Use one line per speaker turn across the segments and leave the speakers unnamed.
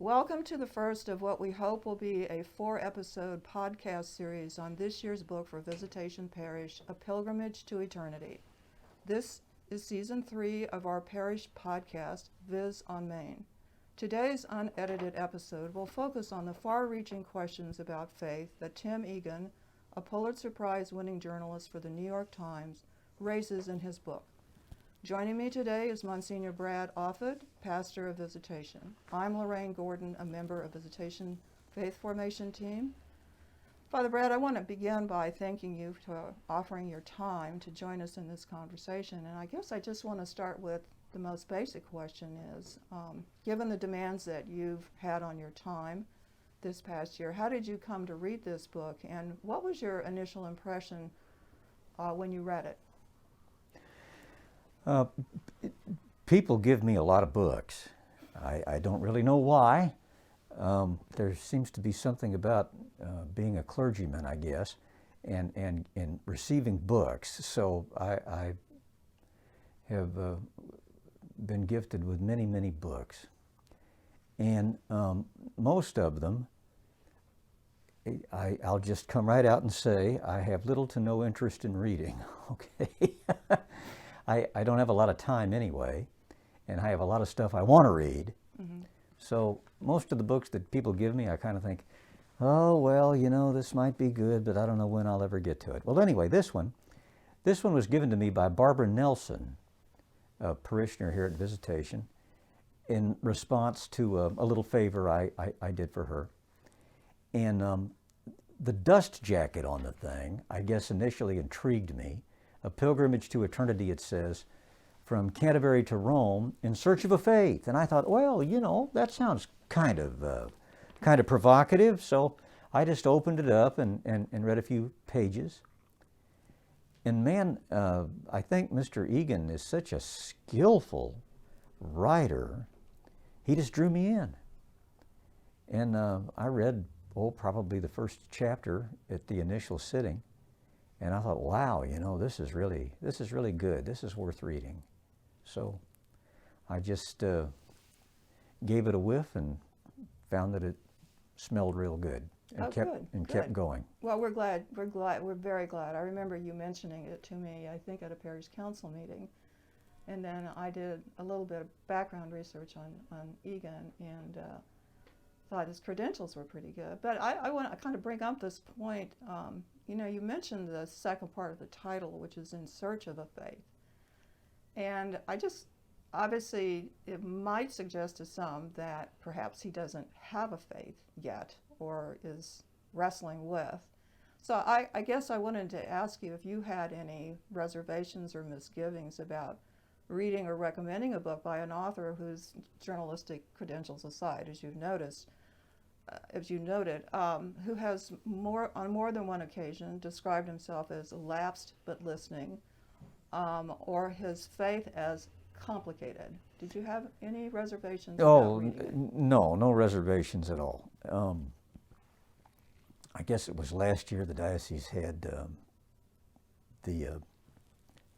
Welcome to the first of what we hope will be a 4-episode podcast series on this year's book for Visitation Parish, A Pilgrimage to Eternity. This is Season 3 of our parish podcast, Viz on Main. Today's unedited episode will focus on the far-reaching questions about faith that Tim Egan, a Pulitzer Prize-winning journalist for the New York Times, raises in his book. Joining me today is Msgr. Brad Offutt, pastor of Visitation. I'm Lorraine Gordon, a member of Visitation Faith Formation Team. Father Brad, I want to begin by thanking you for offering your time to join us in this conversation. And I guess I just want to start with the most basic question is, given the demands that you've had on your time this past year, how did you come to read this book? And what was your initial impression when you read it?
People give me a lot of books. I don't really know why. There seems to be something about being a clergyman, I guess, and receiving books. So I have been gifted with many, many books. And most of them, I'll just come right out and say, I have little to no interest in reading, okay? I don't have a lot of time anyway, and I have a lot of stuff I want to read. Mm-hmm. So most of the books that people give me, I kind of think, oh, well, you know, this might be good, but I don't know when I'll ever get to it. Well, anyway, this one was given to me by Barbara Nelson, a parishioner here at Visitation, in response to a little favor I did for her. And the dust jacket on the thing, I guess, initially intrigued me. A Pilgrimage to Eternity, it says, from Canterbury to Rome in search of a faith. And I thought, well, you know, that sounds kind of provocative. So I just opened it up and read a few pages. And man, I think Mr. Egan is such a skillful writer. He just drew me in. And I read, probably the first chapter at the initial sitting. And I thought, wow, you know, this is really good. This is worth reading. So I just gave it a whiff and found that it smelled real good and kept going.
Well, we're very glad. I remember you mentioning it to me, I think at a parish council meeting. And then I did a little bit of background research on Egan and thought his credentials were pretty good. But I want to kind of bring up this point. You know, you mentioned the second part of the title, which is In Search of a Faith. And obviously, it might suggest to some that perhaps he doesn't have a faith yet or is wrestling with. So I guess I wanted to ask you if you had any reservations or misgivings about reading or recommending a book by an author whose journalistic credentials aside, as you noted, who has on more than one occasion described himself as lapsed but listening, or his faith as complicated. Did you have any reservations about reading it?
No reservations at all. I guess it was last year the diocese had the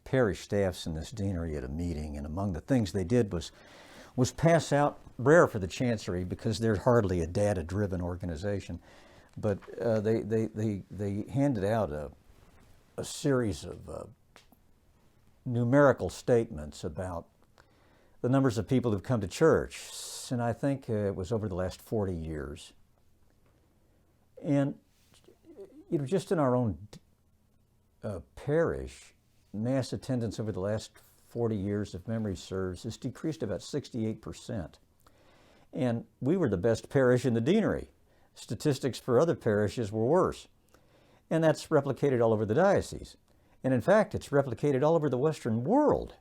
parish staffs in this deanery at a meeting, and among the things they did was pass out, rare for the chancery because they're hardly a data-driven organization, but they handed out a series of numerical statements about the numbers of people who've come to church, and I think it was over the last 40 years. And you know, just in our own parish, mass attendance over the last 40 years, if memory serves, has decreased about 68%. And we were the best parish in the deanery. Statistics for other parishes were worse. And that's replicated all over the diocese. And in fact, it's replicated all over the Western world.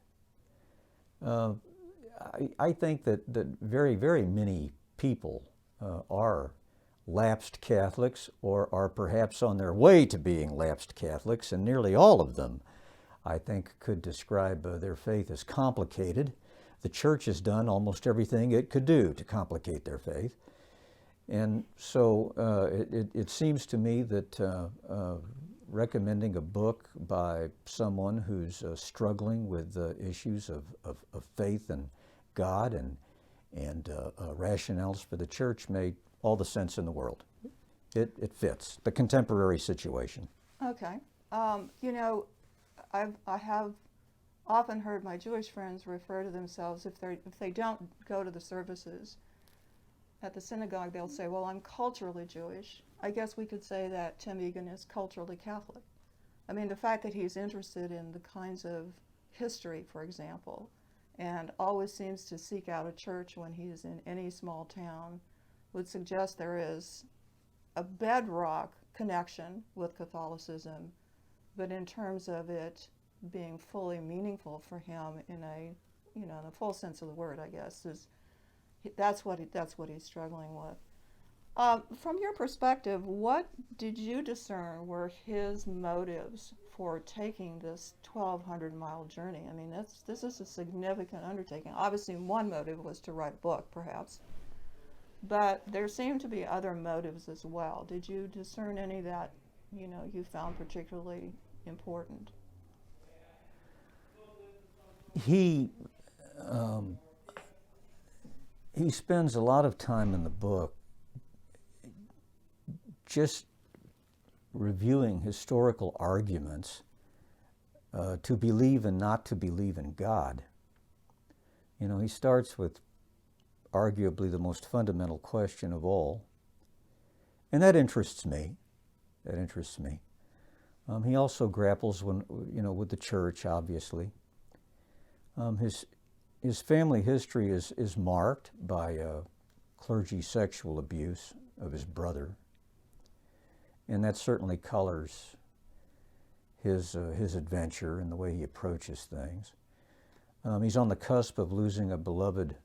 I think that very, very many people are lapsed Catholics or are perhaps on their way to being lapsed Catholics, and nearly all of them, I think, could describe their faith as complicated. The church has done almost everything it could do to complicate their faith. And so it seems to me that recommending a book by someone who's struggling with issues of faith and God and rationales for the church made all the sense in the world. It fits the contemporary situation.
Okay. You know, I have often heard my Jewish friends refer to themselves, if they don't go to the services at the synagogue, they'll say, well, I'm culturally Jewish. I guess we could say that Tim Egan is culturally Catholic. I mean, the fact that he's interested in the kinds of history, for example, and always seems to seek out a church when he's in any small town would suggest there is a bedrock connection with Catholicism, but in terms of it being fully meaningful for him in a, you know, in the full sense of the word, I guess, that's what he's struggling with. From your perspective, what did you discern were his motives for taking this 1,200-mile journey? I mean, this is a significant undertaking. Obviously, one motive was to write a book, perhaps, but there seemed to be other motives as well. Did you discern any that, you know, you found particularly important?
He spends a lot of time in the book just reviewing historical arguments to believe and not to believe in God. You know, he starts with arguably the most fundamental question of all, and that interests me. That interests me. He also grapples, with the church, obviously. His family history is marked by clergy sexual abuse of his brother, and that certainly colors his adventure and the way he approaches things. He's on the cusp of losing a beloved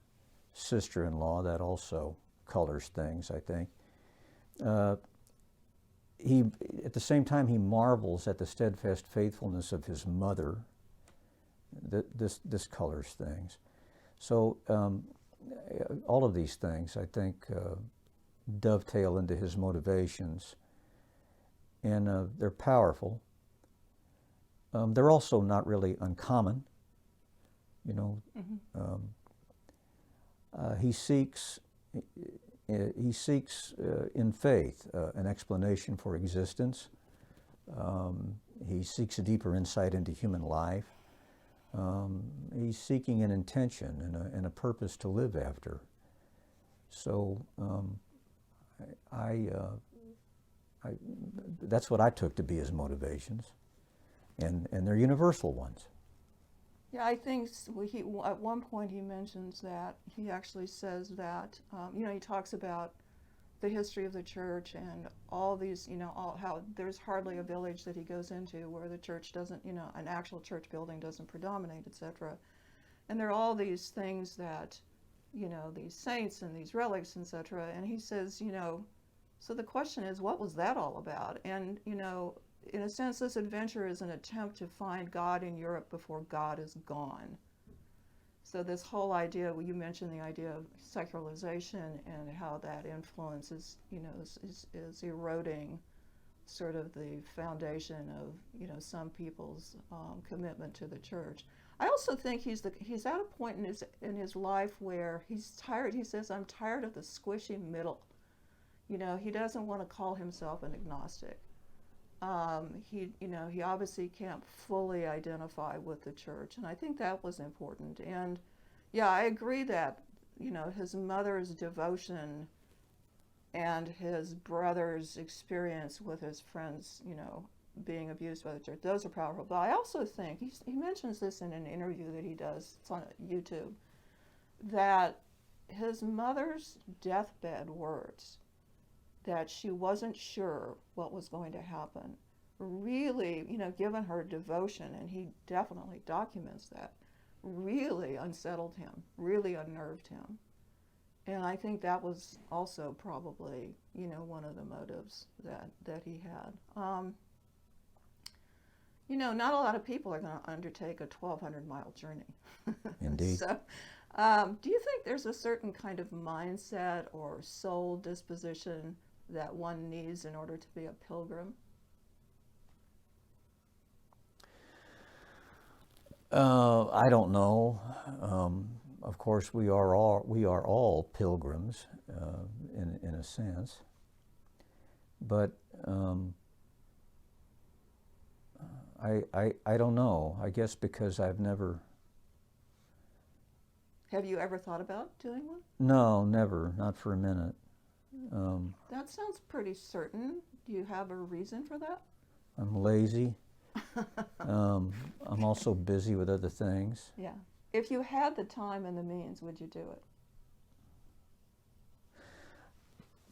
sister-in-law. That also colors things, I think. At the same time, he marvels at the steadfast faithfulness of his mother. This colors things. So all of these things, I think, dovetail into his motivations, and they're powerful. They're also not really uncommon. You know, he seeks in faith an explanation for existence. He seeks a deeper insight into human life. He's seeking an intention and a purpose to live after. So that's what I took to be his motivations, and they're universal ones.
Yeah, I think at one point he mentions that he actually says that, he talks about the history of the church and all these, how there's hardly a village that he goes into where the church doesn't, an actual church building doesn't predominate, etc. And there are all these things that, these saints and these relics, etc. And he says, so the question is, what was that all about? And, in a sense, this adventure is an attempt to find God in Europe before God is gone. So this whole idea, you mentioned the idea of secularization and how that influence is eroding sort of the foundation of, some people's commitment to the church. I also think he's at a point in his life where he's tired. He says, I'm tired of the squishy middle. He doesn't want to call himself an agnostic. He obviously can't fully identify with the church, and I think that was important. And yeah, I agree that, his mother's devotion and his brother's experience with his friends, being abused by the church, those are powerful. But I also think, he mentions this in an interview that he does, it's on YouTube, that his mother's deathbed words, that she wasn't sure what was going to happen, really, given her devotion, and he definitely documents that, really unsettled him, really unnerved him. And I think that was also probably, one of the motives that he had. Not a lot of people are going to undertake a 1,200-mile journey.
Indeed.
So, do you think there's a certain kind of mindset or soul disposition that one needs in order to be a pilgrim?
I don't know. of course, we are all pilgrims in a sense, but I don't know. I guess because I've never.
Have you ever thought about doing one?
No, never, not for a minute.
That sounds pretty certain. Do you have a reason for that?
I'm lazy. I'm also busy with other things.
Yeah. If you had the time and the means, would you do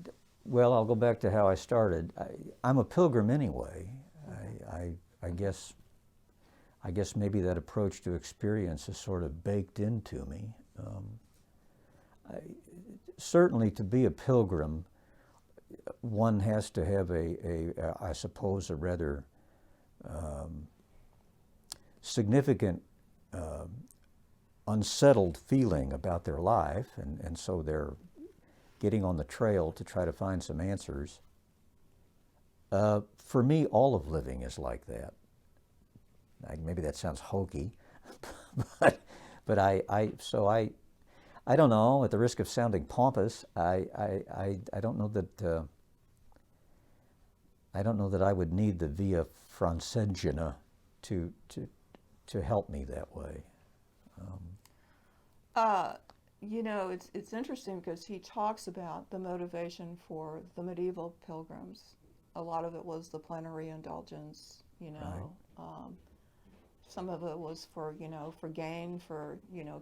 it?
Well, I'll go back to how I started. I'm a pilgrim anyway. I guess maybe that approach to experience is sort of baked into me. Certainly, to be a pilgrim, one has to have I suppose, a rather significant unsettled feeling about their life, and so they're getting on the trail to try to find some answers. For me, all of living is like that. Maybe that sounds hokey, but I don't know. At the risk of sounding pompous, I don't know that I would need the Via Francigena to help me that way.
You know, it's interesting because he talks about the motivation for the medieval pilgrims. A lot of it was the plenary indulgence, you know.
Right.
Some of it was for gain, for,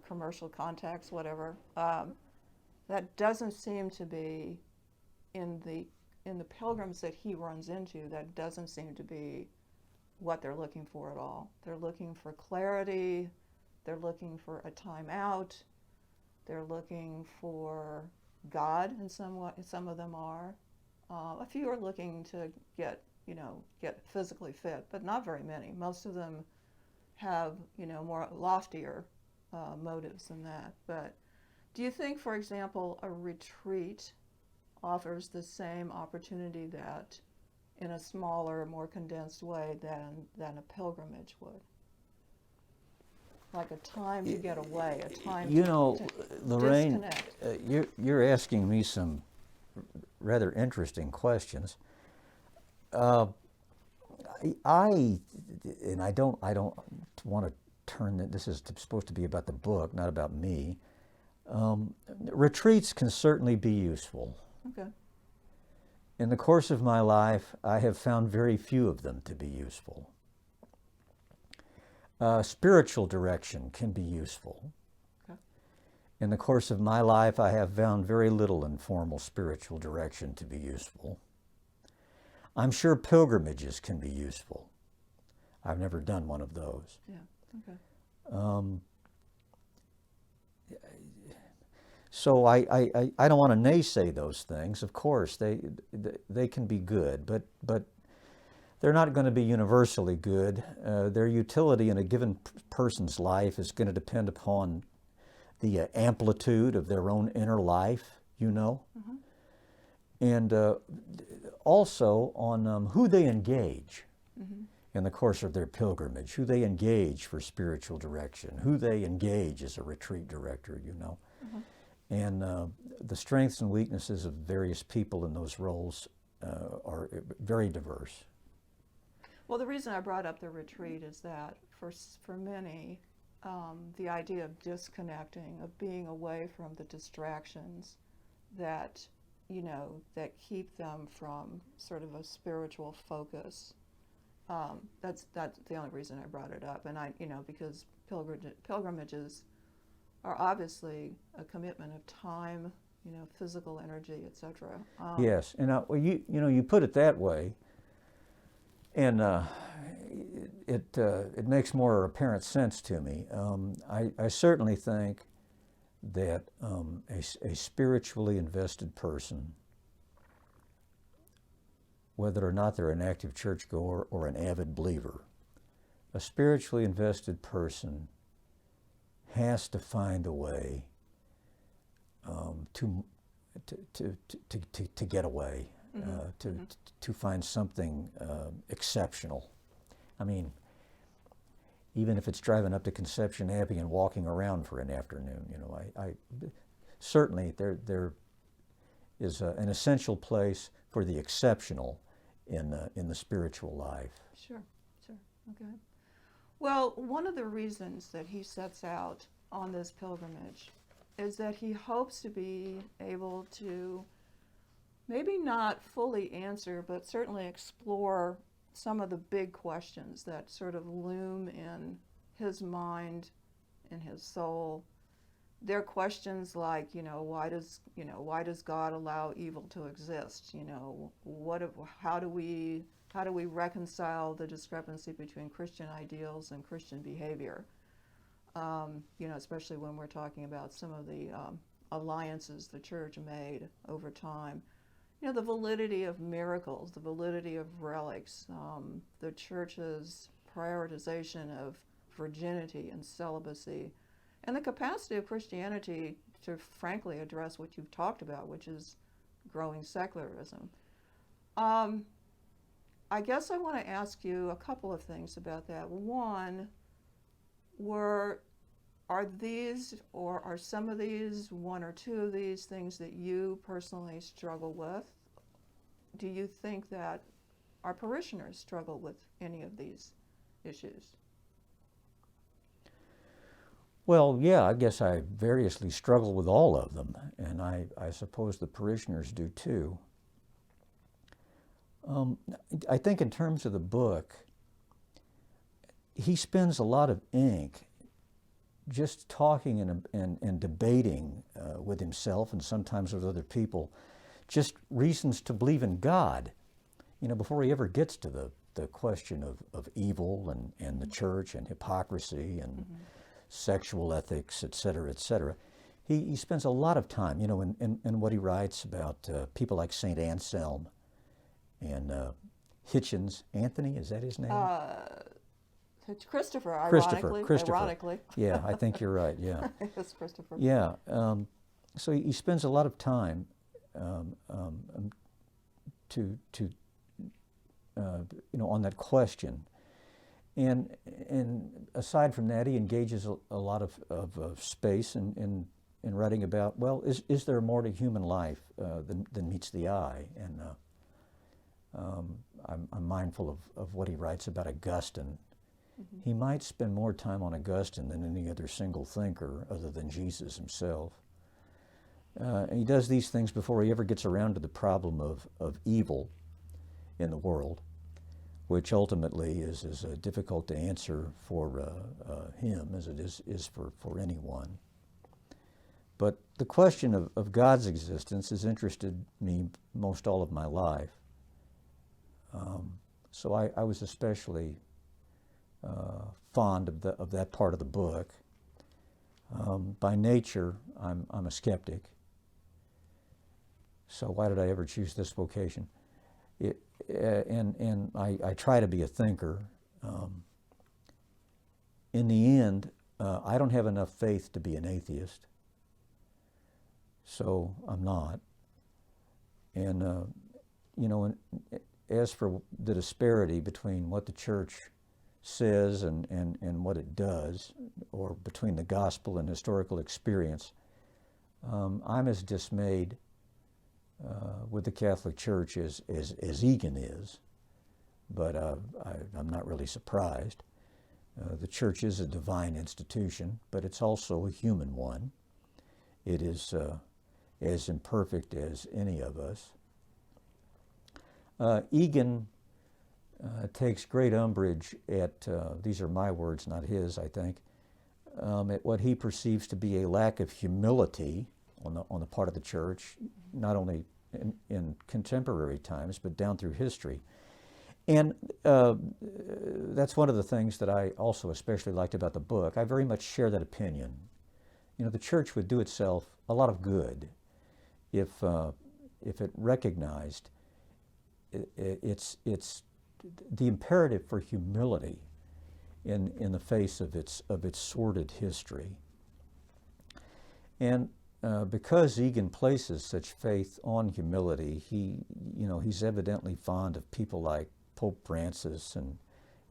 commercial contacts, whatever. That doesn't seem to be in the pilgrims that he runs into. That doesn't seem to be what they're looking for at all. They're looking for clarity. They're looking for a time out. They're looking for God, and some of them are. A few are looking to get physically fit, but not very many. Most of them have, more loftier motives than that. But do you think, for example, a retreat offers the same opportunity that, in a smaller, more condensed way than a pilgrimage would? Like a time to get away, a time to
Lorraine,
disconnect.
You're asking me some rather interesting questions. I don't want to turn that. This is supposed to be about the book, not about me. Retreats can certainly be useful.
Okay.
In the course of my life, I have found very few of them to be useful. Spiritual direction can be useful.
Okay.
In the course of my life, I have found very little informal spiritual direction to be useful. I'm sure pilgrimages can be useful. I've never done one of those.
Yeah. Okay.
So I don't want to naysay those things. Of course, they can be good, but they're not going to be universally good. Their utility in a given person's life is going to depend upon the amplitude of their own inner life,
Mm-hmm.
and also on who they engage
Mm-hmm.
in the course of their pilgrimage, who they engage for spiritual direction, who they engage as a retreat director,
Mm-hmm.
And the strengths and weaknesses of various people in those roles are very diverse.
Well, the reason I brought up the retreat is that for many, the idea of disconnecting, of being away from the distractions that keep them from sort of a spiritual focus. That's the only reason I brought it up, and because pilgrimages are obviously a commitment of time, physical energy, etc.
Yes, and you put it that way, and it makes more apparent sense to me. I certainly think that a spiritually invested person, whether or not they're an active churchgoer or an avid believer, a spiritually invested person has to find a way to get away,
Mm-hmm.
to find something exceptional. I mean, even if it's driving up to Conception Abbey and walking around for an afternoon. You know, I certainly there is an essential place for the exceptional in the spiritual life.
Sure, sure, okay. Well, one of the reasons that he sets out on this pilgrimage is that he hopes to be able to maybe not fully answer, but certainly explore some of the big questions that sort of loom in his mind, in his soul. They're questions like, why does God allow evil to exist? How do we reconcile the discrepancy between Christian ideals and Christian behavior? Especially when we're talking about some of the alliances the church made over time. The validity of miracles, the validity of relics, the church's prioritization of virginity and celibacy, and the capacity of Christianity to frankly address what you've talked about, which is growing secularism. I guess I want to ask you a couple of things about that. One, are these, or are some of these, one or two of these things that you personally struggle with? Do you think that our parishioners struggle with any of these issues?
Well, yeah, I guess I variously struggle with all of them, and I suppose the parishioners do too. I think in terms of the book, he spends a lot of ink just talking and debating with himself and sometimes with other people, just reasons to believe in God, before he ever gets to the question of evil and the church and hypocrisy and sexual ethics, et cetera. He spends a lot of time, in what he writes about people like St. Anselm and Hitchens. Anthony, is that his name?
Christopher,
Christopher.
Ironically.
Yeah, I think you're right, yeah.
It's Christopher.
Yeah, so he spends a lot of time on that question. And aside from that, he engages a lot of space in writing about, well, is there more to human life than meets the eye? And I'm mindful of what he writes about Augustine. Mm-hmm. He might spend more time on Augustine than any other single thinker other than Jesus himself. And he does these things before he ever gets around to the problem of evil in the world, which ultimately is as difficult to answer for him as it is for anyone. But the question of God's existence has interested me most all of my life. So I was especially fond of that part of the book. By nature, I'm a skeptic. So why did I ever choose this vocation? And I try to be a thinker. In the end, I don't have enough faith to be an atheist, so I'm not. And as for the disparity between what the church says and what it does, or between the gospel and historical experience, I'm as dismayed with the Catholic Church as Egan is, but I'm not really surprised. The Church is a divine institution, but it's also a human one. It is as imperfect as any of us. Egan takes great umbrage at, these are my words, not his, I think, at what he perceives to be a lack of humility on the part of the church, not only in contemporary times, but down through history. And that's one of the things that I also especially liked about the book. I very much share that opinion. The church would do itself a lot of good if it recognized it's the imperative for humility in the face of its sordid history. And because Egan places such faith on humility, he's evidently fond of people like Pope Francis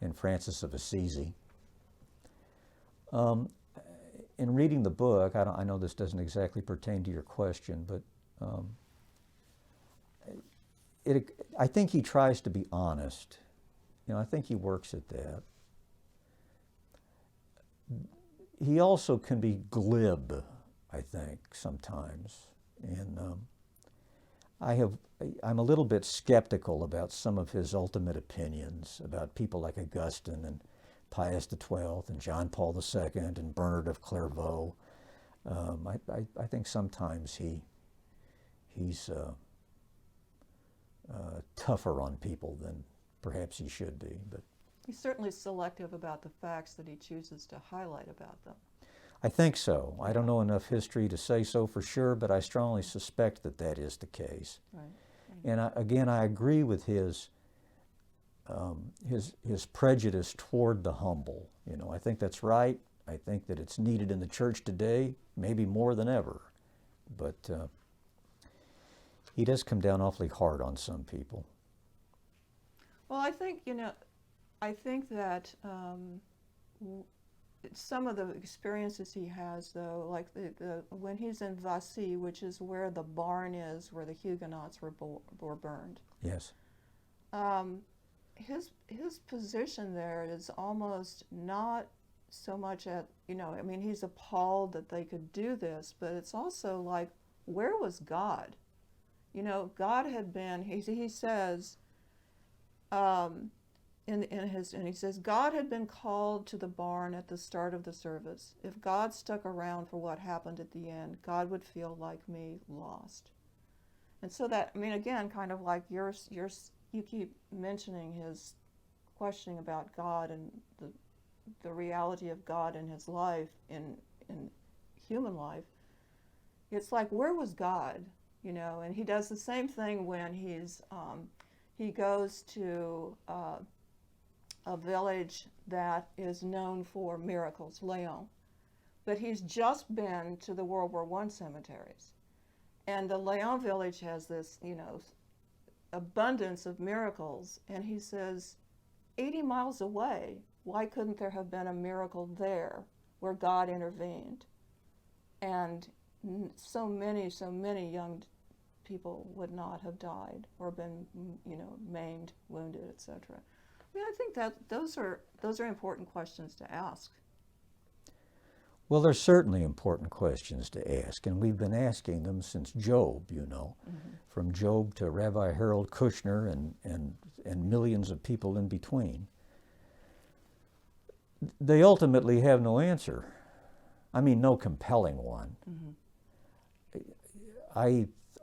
and Francis of Assisi. In reading the book, I know this doesn't exactly pertain to your question, but I think he tries to be honest. I think he works at that. He also can be glib, I think, sometimes. And I'm a little bit skeptical about some of his ultimate opinions about people like Augustine and Pius XII and John Paul II and Bernard of Clairvaux. I think sometimes he's tougher on people than perhaps he should be. But
He's certainly selective about the facts that he chooses to highlight about them.
I think so. I don't know enough history to say so for sure, but I strongly suspect that that is the case.
Right.
And again, I agree with his prejudice toward the humble. I think that's right. I think that it's needed in the church today, maybe more than ever. But he does come down awfully hard on some people.
Well, I think that some of the experiences he has, though, like when he's in Vassy, which is where the barn is, where the Huguenots were burned.
Yes.
His position there is almost not so much he's appalled that they could do this, but it's also like, where was God? God had been. He says. And he says, God had been called to the barn at the start of the service. If God stuck around for what happened at the end, God would feel like me lost. And so that, again, kind of like you keep mentioning his questioning about God and the reality of God in his life, in human life. It's like, where was God? And he does the same thing when he goes to a village that is known for miracles, Leon. But he's just been to the World War I cemeteries. And the Leon village has this, abundance of miracles. And he says, 80 miles away, why couldn't there have been a miracle there where God intervened? And so many young people would not have died or been, maimed, wounded, etc. I think that those are important questions to ask.
Well, they're certainly important questions to ask, and we've been asking them since Job, from Job to Rabbi Harold Kushner and millions of people in between. They ultimately have no answer. No compelling one. Mm-hmm.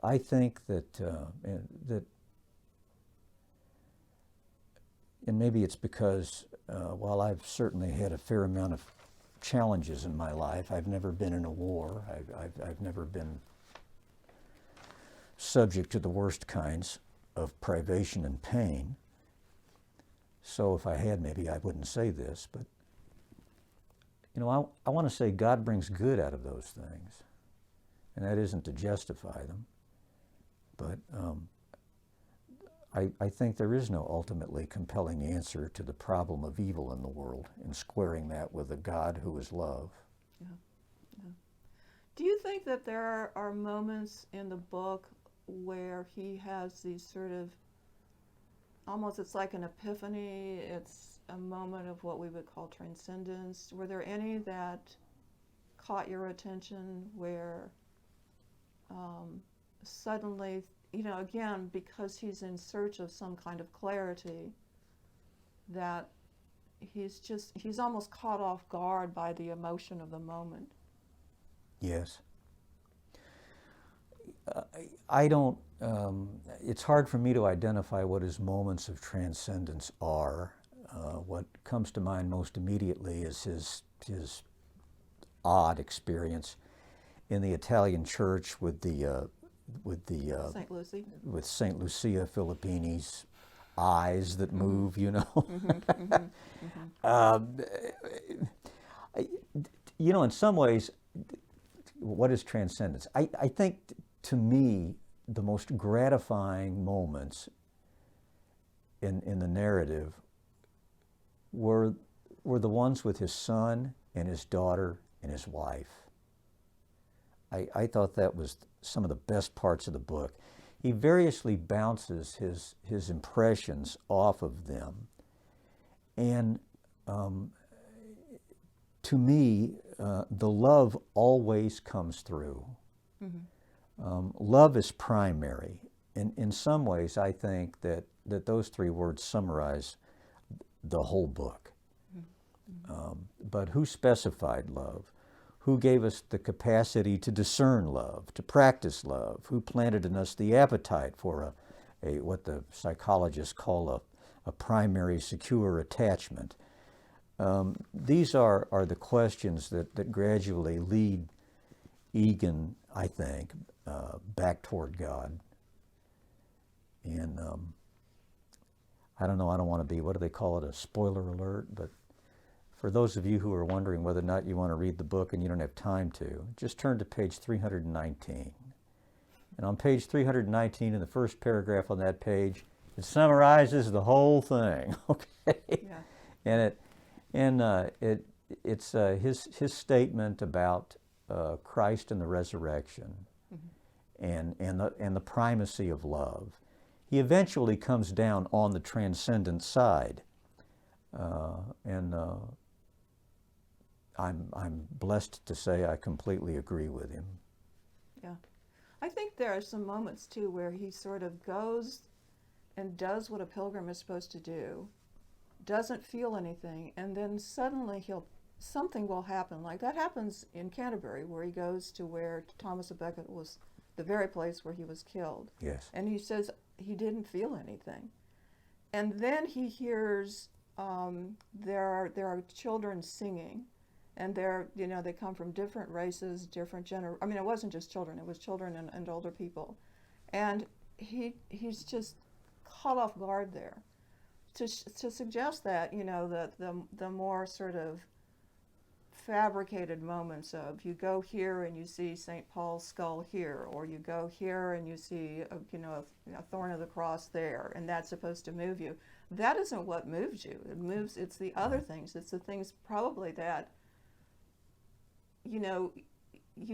I think that and maybe it's because while I've certainly had a fair amount of challenges in my life, I've never been in a war. I've never been subject to the worst kinds of privation and pain. So if I had, maybe I wouldn't say this, but I want to say God brings good out of those things, and that isn't to justify them, but I think there is no ultimately compelling answer to the problem of evil in the world and squaring that with a God who is love.
Yeah. Yeah. Do you think that there are moments in the book where he has these sort of, almost it's like an epiphany, it's a moment of what we would call transcendence? Were there any that caught your attention where suddenly, again, because he's in search of some kind of clarity, that he's almost caught off guard by the emotion of the moment?
Yes. I don't, it's hard for me to identify what his moments of transcendence are. What comes to mind most immediately is his odd experience in the Italian church with
St. Lucy?
With St. Lucia Filippini's eyes that move, in some ways, what is transcendence? I think, to me, the most gratifying moments in the narrative were the ones with his son and his daughter and his wife. I thought that was some of the best parts of the book. He variously bounces his impressions off of them. And to me, the love always comes through. Love is primary. In some ways, I think that those three words summarize the whole book. But who specified love? Who gave us the capacity to discern love, to practice love? Who planted in us the appetite for a what the psychologists call a primary secure attachment? These are the questions that gradually lead Egan, I think, back toward God. And I don't know, I don't want to be, what do they call it, a spoiler alert? But for those of you who are wondering whether or not you want to read the book and you don't have time to, just turn to page 319. And on page 319, in the first paragraph on that page, it summarizes the whole thing, okay? Yeah. And it's his statement about Christ and the resurrection, and the primacy of love. He eventually comes down on the transcendent side, and I'm blessed to say I completely agree with him.
Yeah. I think there are some moments, too, where he sort of goes and does what a pilgrim is supposed to do, doesn't feel anything, and then suddenly something will happen. Like that happens in Canterbury, where he goes to where Thomas of Becket was, the very place where he was killed.
Yes.
And he says he didn't feel anything. And then he hears there are children singing, and they come from different races, different I mean, it wasn't just children; it was children and older people, and he's just caught off guard there. To suggest that the more sort of fabricated moments of you go here and you see St. Paul's skull here, or you go here and you see a thorn of the cross there, and that's supposed to move you. That isn't what moves you. It's the other things. It's the things probably that you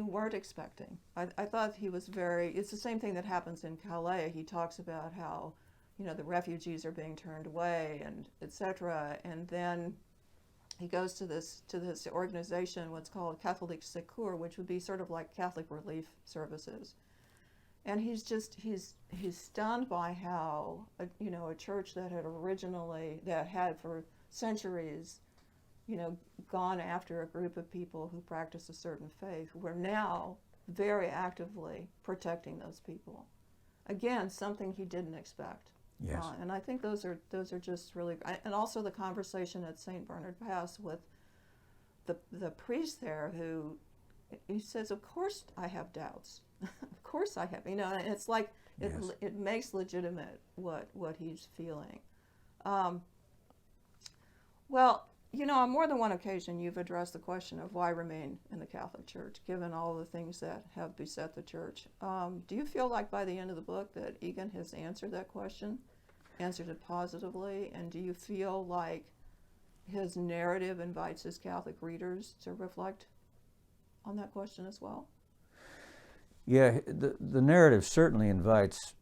weren't expecting. I thought he was it's the same thing that happens in Calais. He talks about how the refugees are being turned away, and etc. And then he goes to this organization, what's called Catholic Secours, which would be sort of like Catholic relief services. And he's stunned by how a church that had for centuries gone after a group of people who practice a certain faith, were now very actively protecting those people. Again, something he didn't expect.
Yes.
And I think those are just really, and also the conversation at St. Bernard Pass with the priest there, who he says, "Of course I have doubts. Of course I have." And it's like it makes legitimate what he's feeling. Well, on more than one occasion, you've addressed the question of why remain in the Catholic Church, given all the things that have beset the Church. Do you feel like by the end of the book that Egan has answered that question, answered it positively, and do you feel like his narrative invites his Catholic readers to reflect on that question as well?
Yeah, the narrative certainly invites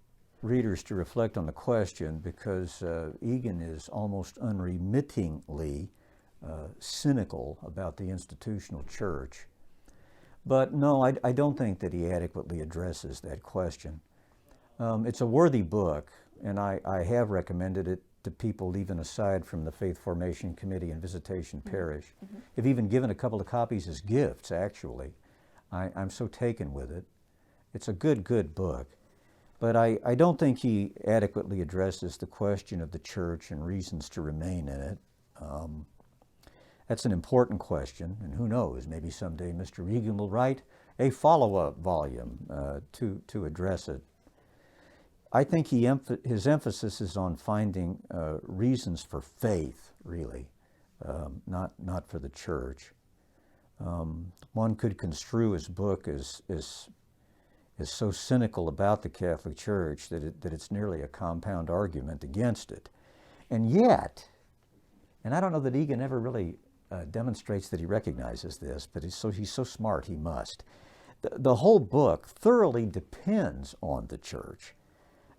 readers to reflect on the question, because Egan is almost unremittingly cynical about the institutional church. But no, I don't think that he adequately addresses that question. It's a worthy book, and I have recommended it to people even aside from the Faith Formation Committee and Visitation Parish. Mm-hmm. I've even given a couple of copies as gifts, actually. I'm so taken with it. It's a good book. But I don't think he adequately addresses the question of the church and reasons to remain in it. That's an important question, and who knows, maybe someday Mr. Egan will write a follow-up volume to address it. I think his emphasis is on finding reasons for faith, really, not for the church. One could construe his book as so cynical about the Catholic Church that it's nearly a compound argument against it. And yet, and I don't know that Egan ever really demonstrates that he recognizes this, but he's so smart he must. The whole book thoroughly depends on the church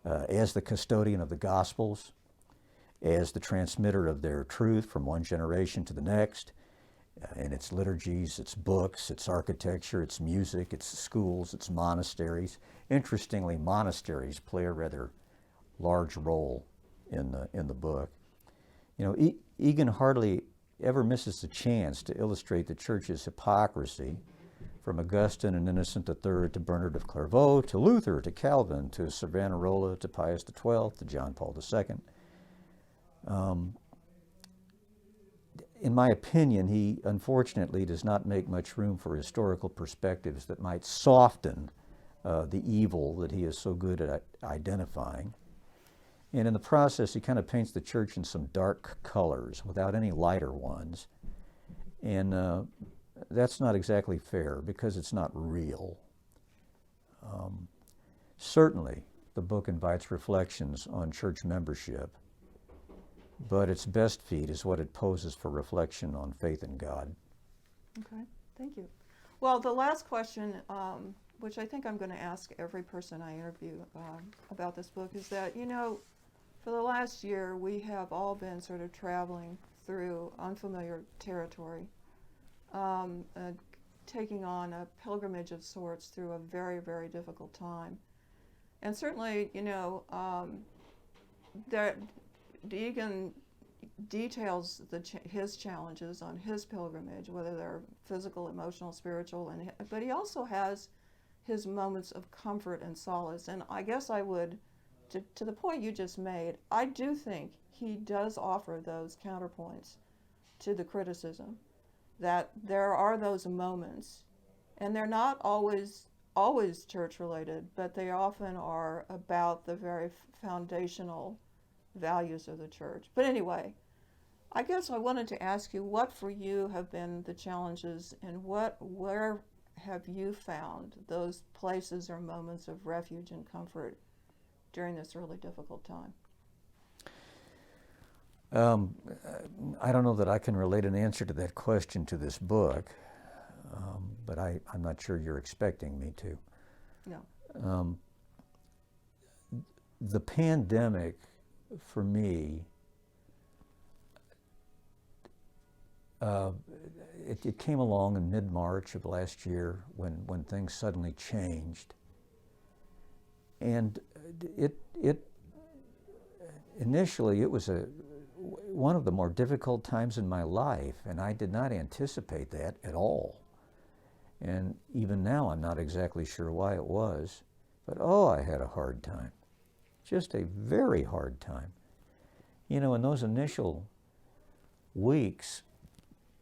as the custodian of the Gospels, as the transmitter of their truth from one generation to the next, in its liturgies, its books, its architecture, its music, its schools, its monasteries. Interestingly, monasteries play a rather large role in the book. You know, Egan hardly ever misses a chance to illustrate the church's hypocrisy, from Augustine and Innocent III to Bernard of Clairvaux to Luther to Calvin to Savonarola to Pius XII to John Paul II. In my opinion, he unfortunately does not make much room for historical perspectives that might soften the evil that he is so good at identifying. And in the process, he kind of paints the church in some dark colors without any lighter ones. And that's not exactly fair because it's not real. Certainly, the book invites reflections on church membership, but its best feed is what it poses for reflection on faith in God.
Okay, thank you. Well, the last question, which I think I'm going to ask every person I interview about this book, is that, you know, for the last year, we have all been sort of traveling through unfamiliar territory, taking on a pilgrimage of sorts through a very, very difficult time. And certainly, you know, that Egan details his challenges on his pilgrimage, whether they're physical, emotional, spiritual, but he also has his moments of comfort and solace. And I guess I would, to the point you just made, I do think he does offer those counterpoints to the criticism, that there are those moments, and they're not always church related, but they often are about the very foundational values of the church. But anyway, I guess I wanted to ask you, what for you have been the challenges, and where have you found those places or moments of refuge and comfort during this really difficult time?
I don't know that I can relate an answer to that question to this book, but I'm not sure you're expecting me to.
No.
The pandemic, for me, it came along in mid-March of last year when things suddenly changed. And initially it was one of the more difficult times in my life, and I did not anticipate that at all. And even now I'm not exactly sure why it was, but I had a hard time. Just a very hard time. You know, in those initial weeks,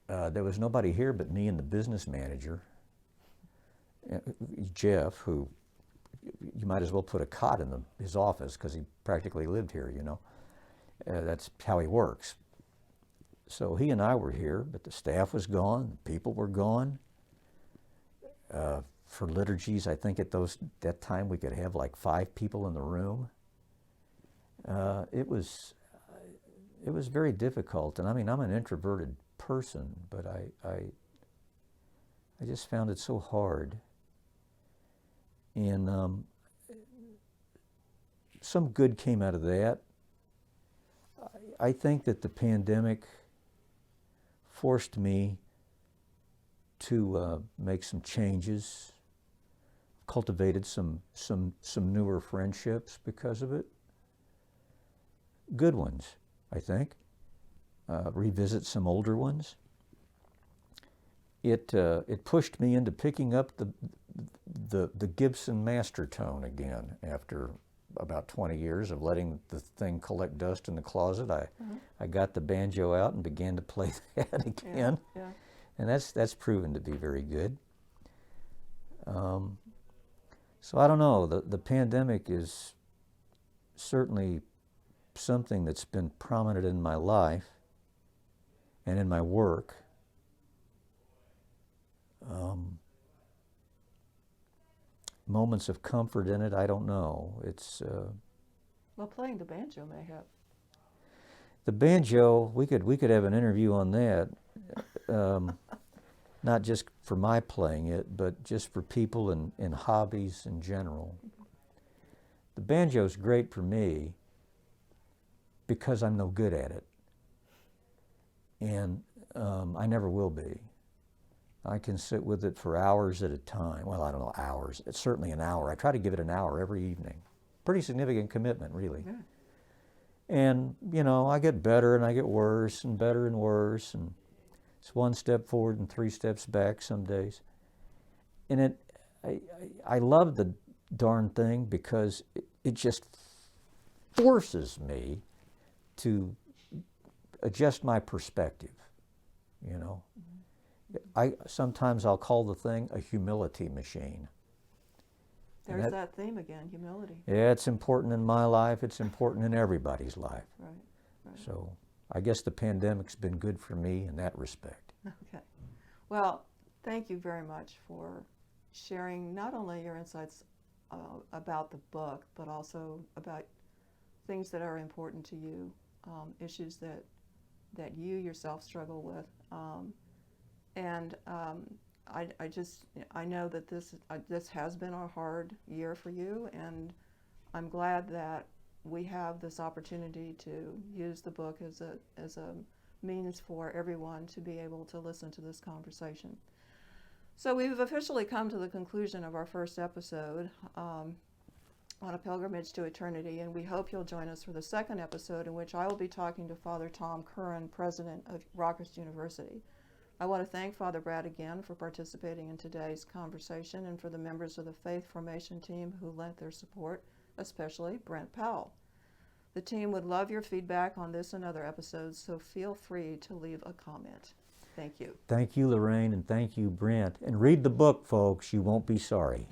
there was nobody here but me and the business manager, Jeff, who you might as well put a cot in his office because he practically lived here, you know. That's how he works. So he and I were here, but the staff was gone, the people were gone. For liturgies, I think at that time we could have like 5 people in the room. It was very difficult, and I mean, I'm an introverted person, but I just found it so hard. And some good came out of that. I think that the pandemic forced me to make some changes, cultivated some newer friendships because of it. Good ones, I think. Revisit some older ones. It pushed me into picking up the Gibson master tone again after about 20 years of letting the thing collect dust in the closet. I got the banjo out and began to play that again.
Yeah.
And that's proven to be very good. So I don't know, the pandemic is certainly something that's been prominent in my life and in my work. Moments of comfort in it, I don't know. It's
Well, playing the banjo may have.
The banjo, we could have an interview on that. Not just for my playing it, but just for people in hobbies in general. The banjo's great for me because I'm no good at it. And I never will be. I can sit with it for hours at a time. Well, I don't know, hours. It's certainly an hour. I try to give it an hour every evening. Pretty significant commitment, really.
Yeah.
And, you know, I get better and I get worse and better and worse. And it's one step forward and 3 steps back some days. And I love the darn thing because it just forces me to adjust my perspective, you know. Sometimes I'll call the thing a humility machine.
There's that theme again, humility.
Yeah, it's important in my life. It's important in everybody's life.
Right.
So I guess the pandemic's been good for me in that respect.
Okay. Well, thank you very much for sharing not only your insights about the book, but also about things that are important to you, issues that you yourself struggle with. I know that this has been a hard year for you, and I'm glad that we have this opportunity to use the book as a means for everyone to be able to listen to this conversation. So we've officially come to the conclusion of our first episode on A Pilgrimage to Eternity, and we hope you'll join us for the second episode, in which I will be talking to Father Tom Curran, president of Rockhurst University. I want to thank Father Brad again for participating in today's conversation, and for the members of the Faith Formation team who lent their support, especially Brent Powell. The team would love your feedback on this and other episodes, so feel free to leave a comment. Thank you.
Thank you, Lorraine, and thank you, Brent. And read the book, folks. You won't be sorry.